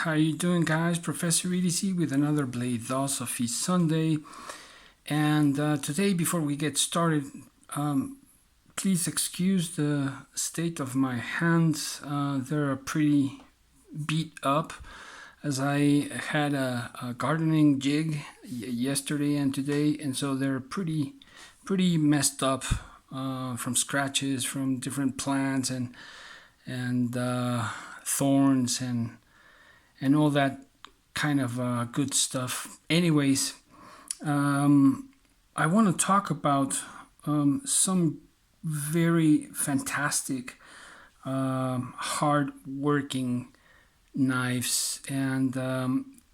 how you doing, guys? Professor EDC with another BLADE-OSOPHY Sunday. And today, before we get started, please excuse the state of my hands. They're pretty beat up, as I had a gardening jig yesterday and today, and so they're pretty messed up from scratches from different plants and thorns and all that kind of good stuff. Anyways, I want to talk about some very fantastic hard working knives, and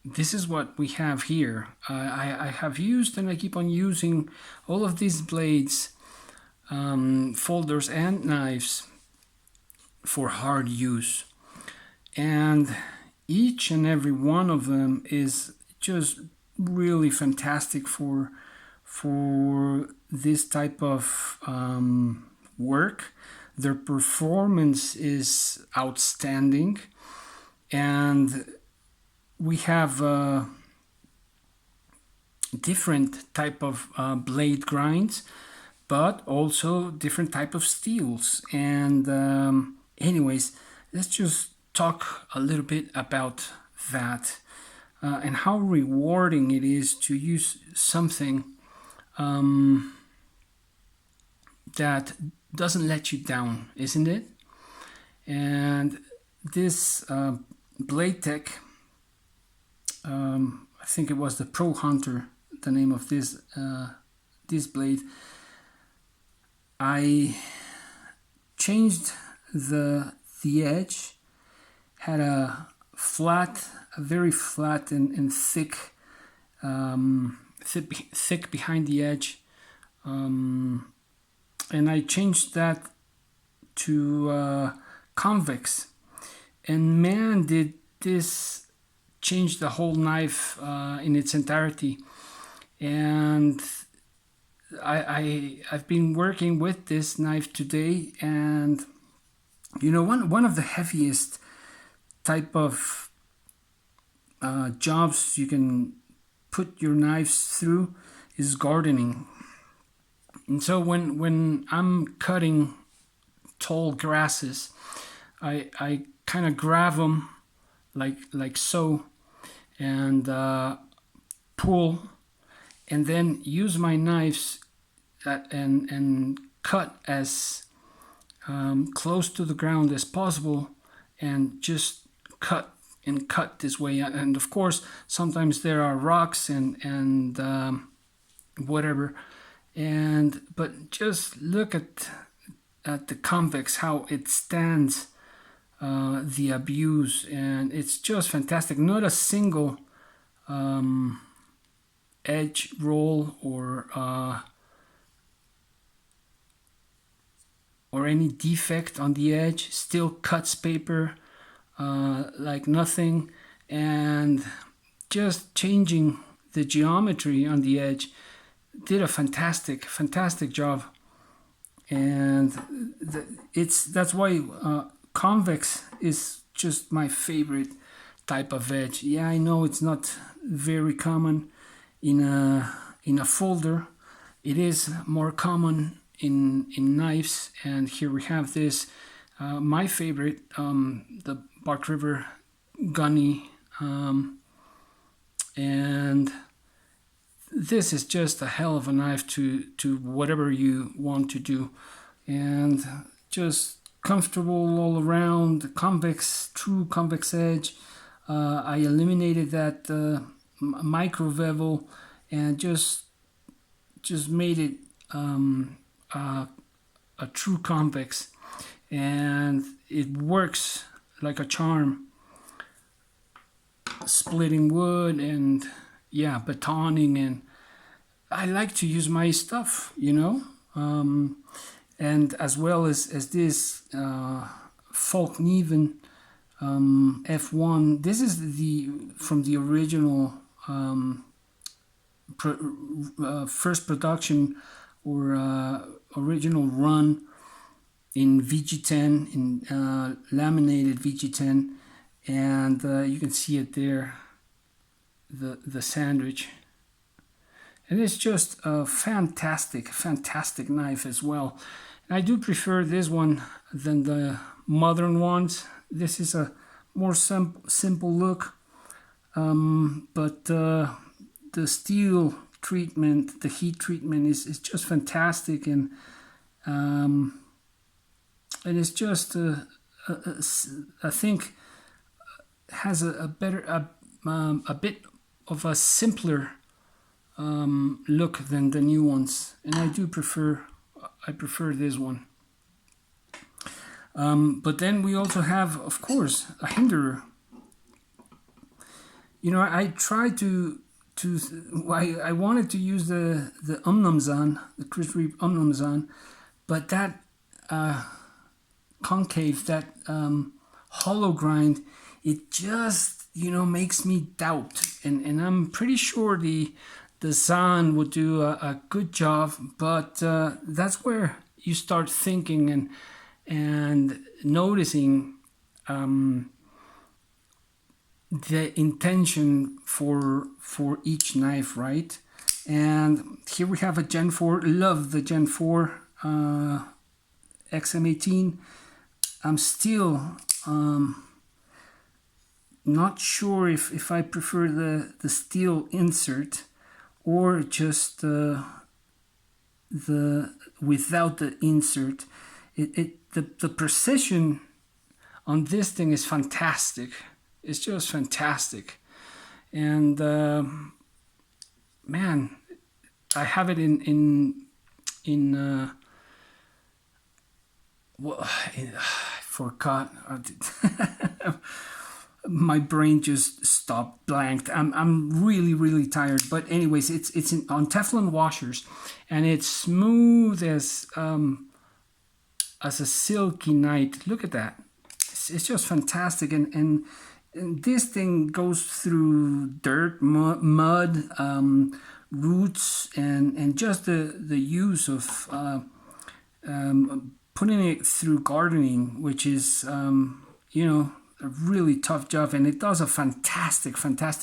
this is what we have here. I have used and I keep on using all of these blades, folders and knives for hard use, and each and every one of them is just really fantastic for this type of work. Their performance is outstanding, and we have different type of blade grinds, but also different type of steels. And anyways, let's just talk a little bit about that and how rewarding it is to use something that doesn't let you down, isn't it? And this Blade Tech, I think it was the Pro Hunter, the name of this blade. I changed the edge, had a very flat and thick, thick behind the edge, and I changed that to convex, and man, did this change the whole knife in its entirety. And I've been working with this knife today, and you know, one of the heaviest type of jobs you can put your knives through is gardening. And so when I'm cutting tall grasses, I kind of grab them like so, and pull, and then use my knives and cut as close to the ground as possible, and just cut this way. And of course, sometimes there are rocks and whatever, but just look at the convex, how it stands the abuse, and it's just fantastic. Not a single edge roll or any defect on the edge. Still cuts paper like nothing, and just changing the geometry on the edge did a fantastic job. And that's why convex is just my favorite type of edge. Yeah, I know it's not very common in a folder. It is more common in knives, and here we have this, my favorite, the Bark River Gunny, and this is just a hell of a knife to whatever you want to do, and just comfortable all around. True convex edge. I eliminated that micro bevel and just made it a true convex, and it works like a charm. Splitting wood and batoning, and I like to use my stuff, you know, and as well as this Falkneven F1. This is from the original first production or original run in VG10, in laminated VG10, and you can see it there, the sandwich. And it's just a fantastic knife as well. And I do prefer this one than the modern ones. This is a more simple look, but the steel treatment, the heat treatment is just fantastic, and it's just I think has a better a bit of a simpler look than the new ones, and I prefer this one. But then we also have, of course, a Endura. You know, I tried I wanted to use the Umnumzan, the Chris Reeve Umnumzan, but that concave, that hollow grind, it just, you know, makes me doubt. And I'm pretty sure the Zan would do a good job, but that's where you start thinking and noticing the intention for each knife, right? And here we have a Gen 4. Love the Gen 4 XM18. I'm still not sure if I prefer the steel insert or just the without the insert. The precision on this thing is fantastic. It's just fantastic. And man, I have it well, I forgot. My brain just stopped blanked. I'm really tired. But anyways, it's on Teflon washers, and it's smooth as a silky night. Look at that. It's just fantastic, and this thing goes through dirt, mud, roots, and just the use of putting it through gardening, which is you know, a really tough job, and it does a fantastic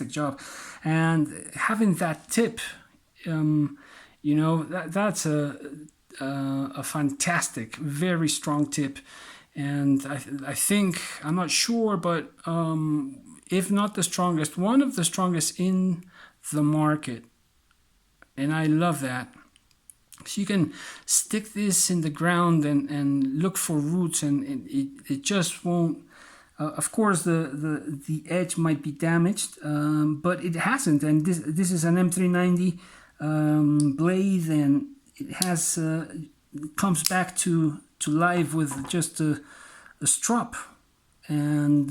job. And having that tip, you know, that's a fantastic, very strong tip. And I think, I'm not sure, but if not the strongest, one of the strongest in the market. And I love that. So you can stick this in the ground and look for roots, and it just won't. Of course, the edge might be damaged, but it hasn't. And this is an M390 blade, and it has comes back to life with just a strop. And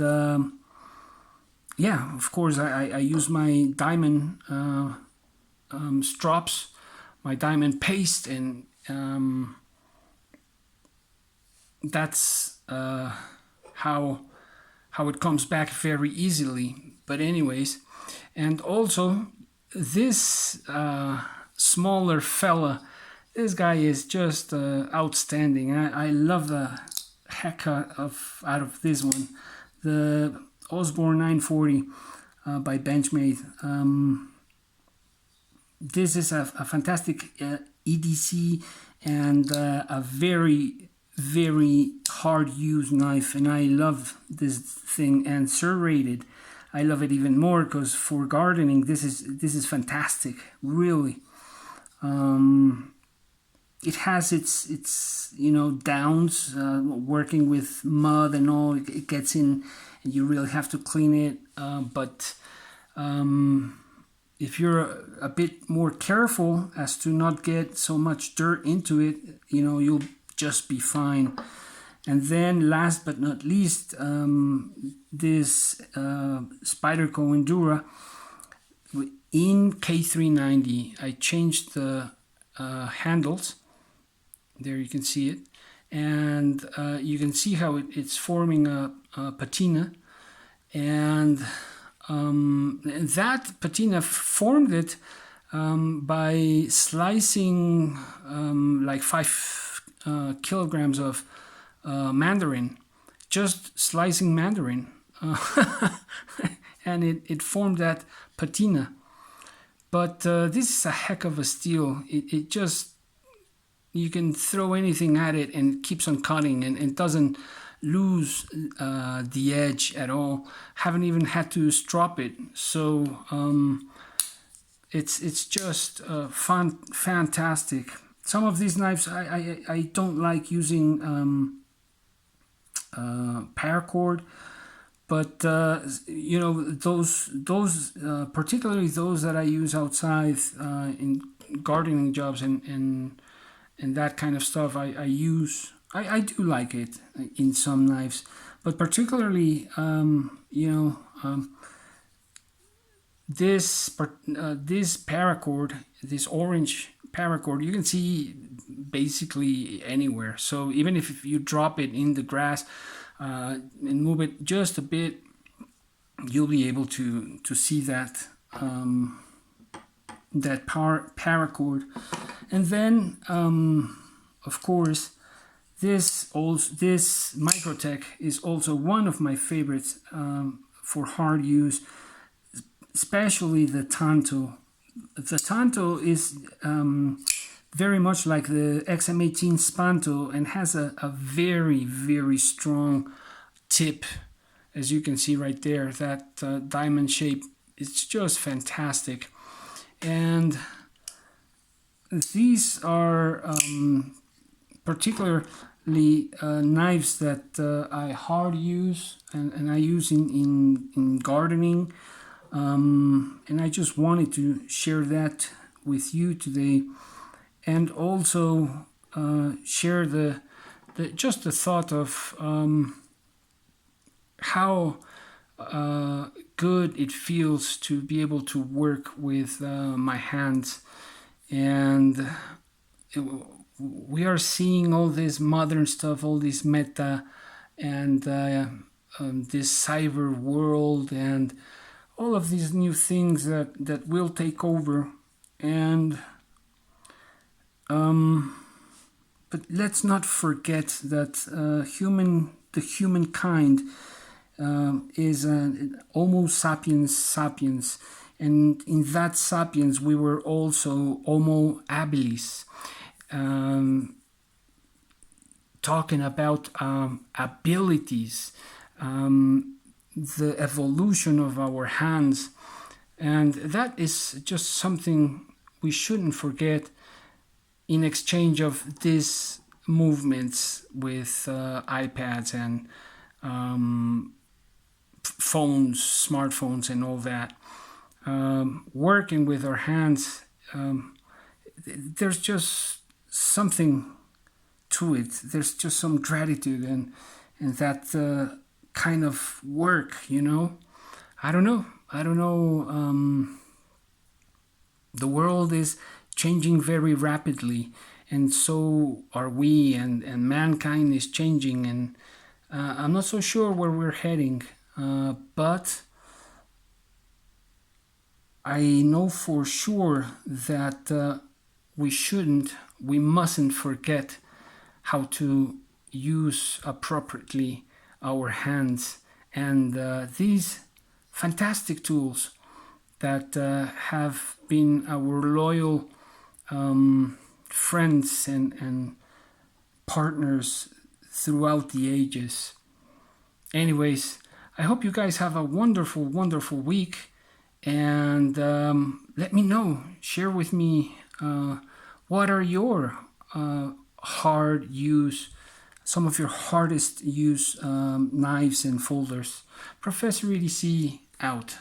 yeah, of course, I use my diamond strops, my diamond paste, and that's how it comes back very easily. But anyways, and also this smaller fella, this guy is just outstanding. I love the heck out of this one, the Osborne 940 by Benchmade. This is a fantastic EDC and a very hard used knife, and I love this thing. And serrated, I love it even more, because for gardening this is fantastic, really. It has its you know, downs, working with mud and all. It gets in and you really have to clean it, but if you're a bit more careful as to not get so much dirt into it, you know, you'll just be fine. And then last but not least, this Spyderco Endura in K390. I changed the handles. There you can see it, and you can see how it's forming a patina, and that patina formed it by slicing like 5 kilograms of mandarin, just slicing mandarin. and it formed that patina. But this is a heck of a steel. It just, you can throw anything at it and it keeps on cutting, and it doesn't lose the edge at all. Haven't even had to strop it. So it's just fantastic. Some of these knives I don't like using paracord, but you know, those particularly those that I use outside in gardening jobs and that kind of stuff, I use. I do like it in some knives, but particularly you know, this paracord, this orange paracord, you can see basically anywhere. So even if you drop it in the grass and move it just a bit, you'll be able to see that that paracord. And then of course, this Microtech is also one of my favorites for hard use, especially the Tanto. The Tanto is very much like the XM18 Spanto and has a very, very strong tip. As you can see right there, that diamond shape, it's just fantastic. And these are particularly knives that I hard use and I use in gardening. And I just wanted to share that with you today, and also share the just the thought of how good it feels to be able to work with my hands. And we are seeing all this modern stuff, all this meta, and this cyber world, and all of these new things that will take over. And but let's not forget that the humankind is an Homo sapiens sapiens, and in that sapiens we were also Homo habilis, talking about abilities, the evolution of our hands, and that is just something we shouldn't forget in exchange of these movements with iPads and phones, smartphones, and all that. Working with our hands, there's just something to it. There's just some gratitude and that kind of work, you know. I don't know. The world is changing very rapidly, and so are we, and mankind is changing, and I'm not so sure where we're heading, but I know for sure that we mustn't forget how to use appropriately our hands, and these fantastic tools that have been our loyal friends and partners throughout the ages. Anyways, I hope you guys have a wonderful, wonderful week, and let me know, share with me what are your hard use, some of your hardest use knives and folders. Professor EDC out.